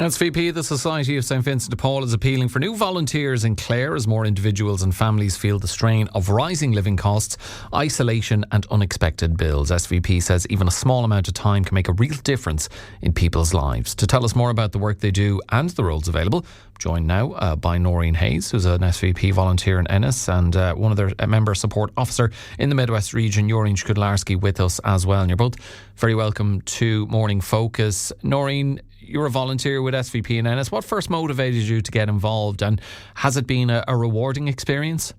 SVP, the Society of St Vincent de Paul, is appealing for new volunteers in Clare as more individuals and families feel the strain of rising living costs, isolation and unexpected bills. SVP says even a small amount of time can make a real difference in people's lives. To tell us more about the work they do and the roles available, I'm joined now by Noreen Hayes, who's an SVP volunteer in Ennis and one of their member support officer in the Midwest region, Jorien Szkudlarski, with us as well. And you're both very welcome to Morning Focus. Noreen, you're a volunteer with SVP in Ennis. What first motivated you to get involved, and has it been a rewarding experience?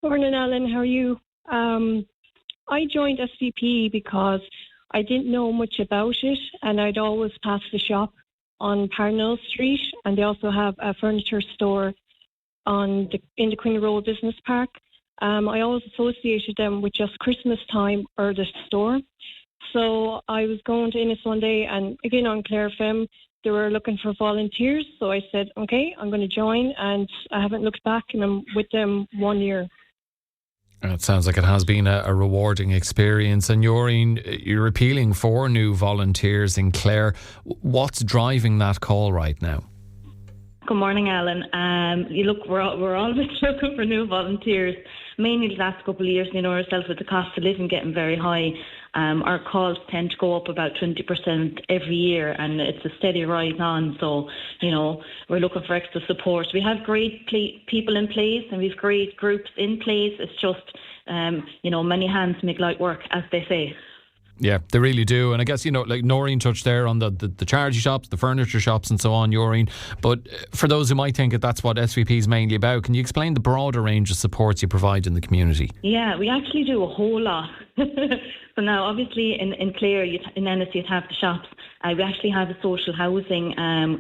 Morning, Alan. How are you? I joined SVP because I didn't know much about it, and I'd always pass the shop on Parnell Street, and they also have a furniture store in the Queen Road Business Park. I always associated them with just Christmas time or the store. So I was going to Ennis one day, and again on Clare FM, they were looking for volunteers. So I said, okay, I'm going to join, and I haven't looked back, and I'm with them 1 year. It sounds like it has been a rewarding experience. And Jorien, you're appealing for new volunteers in Clare. What's driving that call right now? Good morning, Alan. We're always looking for new volunteers, mainly the last couple of years, ourselves with the cost of living getting very high. Our calls tend to go up about 20% every year, and it's a steady rise on. So, we're looking for extra support. We have great people in place, and we've great groups in place. It's just, many hands make light work, as they say. Yeah, they really do. And I guess, like Noreen touched there on the charity shops, the furniture shops and so on, Jorien. But for those who might think that that's what SVP is mainly about, can you explain the broader range of supports you provide in the community? Yeah, we actually do a whole lot. So now, obviously, in Clare, in Ennis, you'd have the shops. We actually have a social housing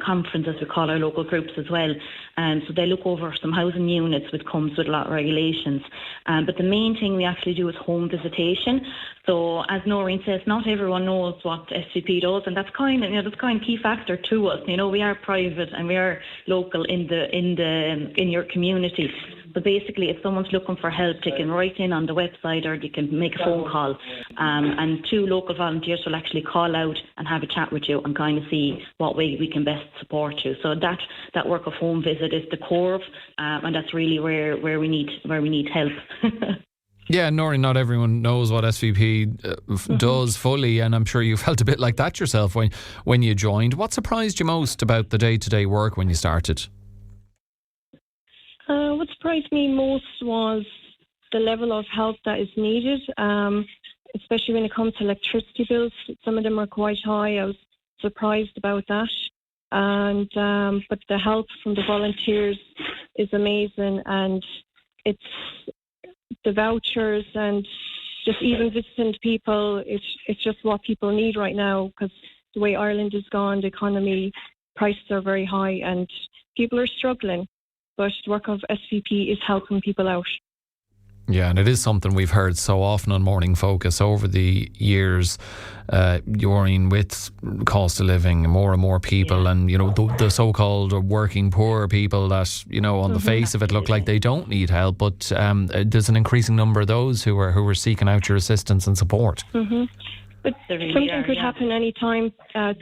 conference, as we call our local groups as well. So they look over some housing units, which comes with a lot of regulations. But the main thing we actually do is home visitation. So as Noreen says, not everyone knows what SVP does, and that's kind of a key factor to us. We are private and we are local in your community. So basically, if someone's looking for help, they can write in on the website or they can make a phone call. And 2 local volunteers will actually call out and have a chat with you and kind of see what way we can best support you. So that work of home visit is the core of, and that's really where we need help. Yeah, Noreen, not everyone knows what SVP does fully, and I'm sure you felt a bit like that yourself when you joined. What surprised you most about the day-to-day work when you started? What surprised me most was the level of help that is needed, especially when it comes to electricity bills. Some of them are quite high. I was surprised about that. And but the help from the volunteers is amazing, and it's the vouchers and just even visiting people. It's just what people need right now, because the way Ireland is gone, the economy, prices are very high, and people are struggling. But the work of SVP is helping people out. Yeah, and it is something we've heard so often on Morning Focus over the years, Jorien, with cost of living, more and more people, and the so-called working poor people that on the face of it look like they don't need help, but there's an increasing number of those who are seeking out your assistance and support. But something could happen any time.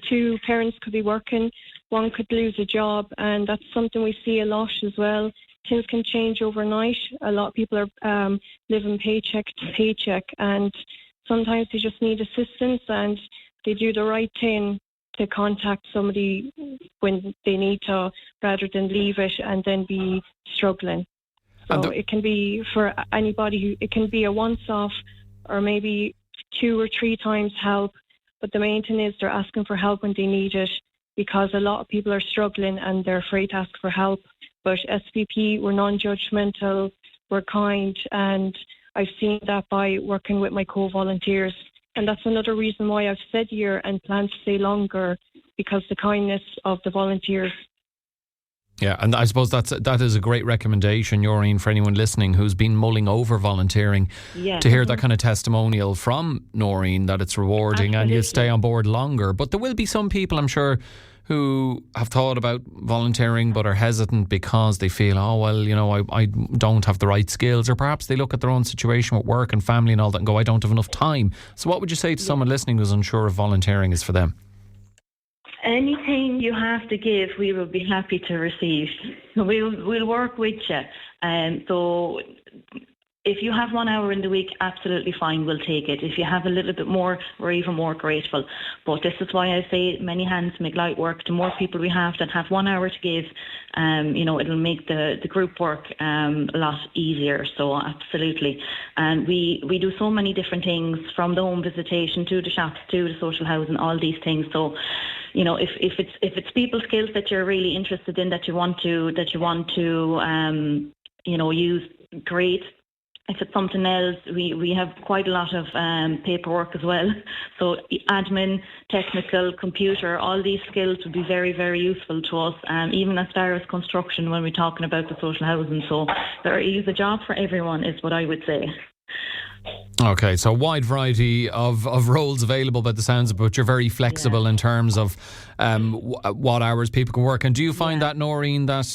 2 parents could be working, one could lose a job, and that's something we see a lot as well. Things can change overnight. A lot of people are living paycheck to paycheck, and sometimes they just need assistance, and they do the right thing to contact somebody when they need to, rather than leave it and then be struggling. So it can be for anybody. It can be a once-off, or maybe 2 or 3 times help. But the main thing is they're asking for help when they need it, because a lot of people are struggling and they're afraid to ask for help. But SVP, we're non-judgmental, we're kind, and I've seen that by working with my co-volunteers. And that's another reason why I've stayed here and plan to stay longer, because the kindness of the volunteers. Yeah, and I suppose that is a great recommendation, Jorien, for anyone listening who's been mulling over volunteering, to hear that kind of testimonial from Noreen, that it's rewarding. Absolutely. And you stay on board longer. But there will be some people, I'm sure, who have thought about volunteering but are hesitant because they feel, I don't have the right skills, or perhaps they look at their own situation with work and family and all that and go, I don't have enough time. So what would you say to someone listening who's unsure if volunteering is for them? Anything time you have to give, we will be happy to receive. We'll work with you. So if you have 1 hour in the week, absolutely fine, we'll take it. If you have a little bit more, we're even more grateful. But this is why I say many hands make light work. The more people we have that have 1 hour to give, it'll make the group work a lot easier. So absolutely. And we do so many different things, from the home visitation to the shops to the social housing, all these things. So, if it's people skills that you're really interested in, that you want to use, great. If it's something else, we have quite a lot of paperwork as well. So admin, technical, computer, all these skills would be very, very useful to us, even as far as construction when we're talking about the social housing. So there is a job for everyone, is what I would say. Okay, so wide variety of roles available by the sounds of it, but you're very flexible in terms of what hours people can work. And do you find that, Noreen, that,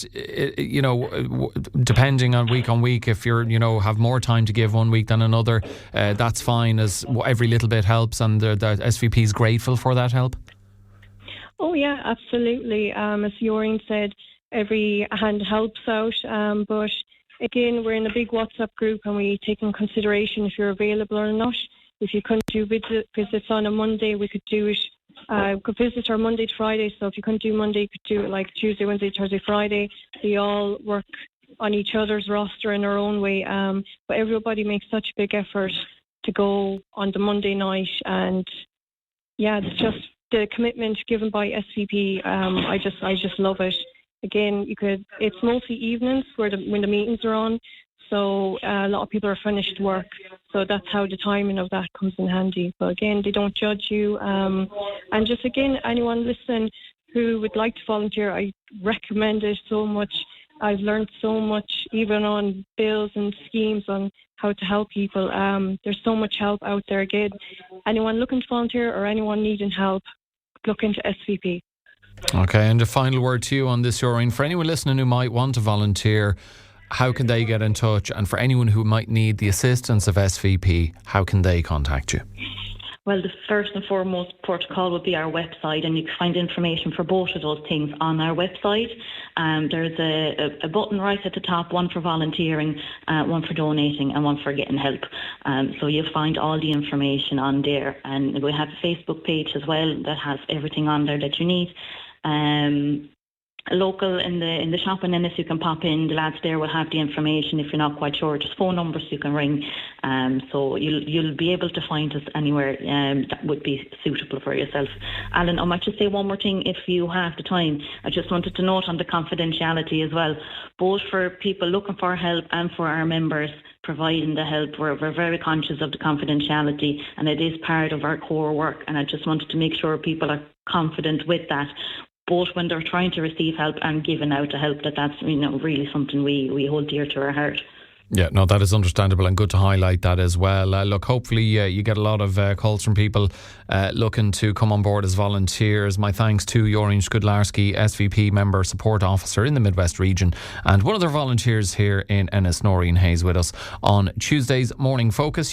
depending on week, if you're, have more time to give one week than another, that's fine, as every little bit helps, and the SVP is grateful for that help? Oh, yeah, absolutely. As Jorien said, every hand helps out, but again, we're in a big WhatsApp group, and we take in consideration if you're available or not. If you couldn't do visits on a Monday, we could do it. We could visit our Monday to Friday. So if you couldn't do Monday, you could do it like Tuesday, Wednesday, Thursday, Friday. We all work on each other's roster in our own way. But everybody makes such a big effort to go on the Monday night. And yeah, it's just the commitment given by SVP. I just love it. Again, it's mostly evenings when the meetings are on, so a lot of people are finished work, so that's how the timing of that comes in handy. But again, they don't judge you, and just again, anyone listening who would like to volunteer, I recommend it so much. I've learned so much, even on bills and schemes on how to help people. There's so much help out there. Again, anyone looking to volunteer or anyone needing help, look into SVP. Okay, and a final word to you on this, Jorien. For anyone listening who might want to volunteer, how can they get in touch? And for anyone who might need the assistance of SVP, how can they contact you? Well, the first and foremost protocol would be our website, and you can find information for both of those things on our website. There's a button right at the top, one for volunteering, one for donating, and one for getting help. So you'll find all the information on there. And we have a Facebook page as well that has everything on there that you need. Local in the shop in Ennis, you can pop in. The lads there will have the information. If you're not quite sure, just phone numbers you can ring. So you'll be able to find us anywhere that would be suitable for yourself. Alan, I might just say one more thing if you have the time. I just wanted to note on the confidentiality as well, both for people looking for help and for our members providing the help. We're very conscious of the confidentiality, and it is part of our core work, and I just wanted to make sure people are confident with that, both when they're trying to receive help and giving out the help, that's really something we hold dear to our heart. Yeah, no, that is understandable, and good to highlight that as well. Look, hopefully you get a lot of calls from people looking to come on board as volunteers. My thanks to Jorien Szkudlarski, SVP Member Support Officer in the Midwest region, and one of their volunteers here in Ennis, Noreen Hayes, with us on Tuesday's Morning Focus.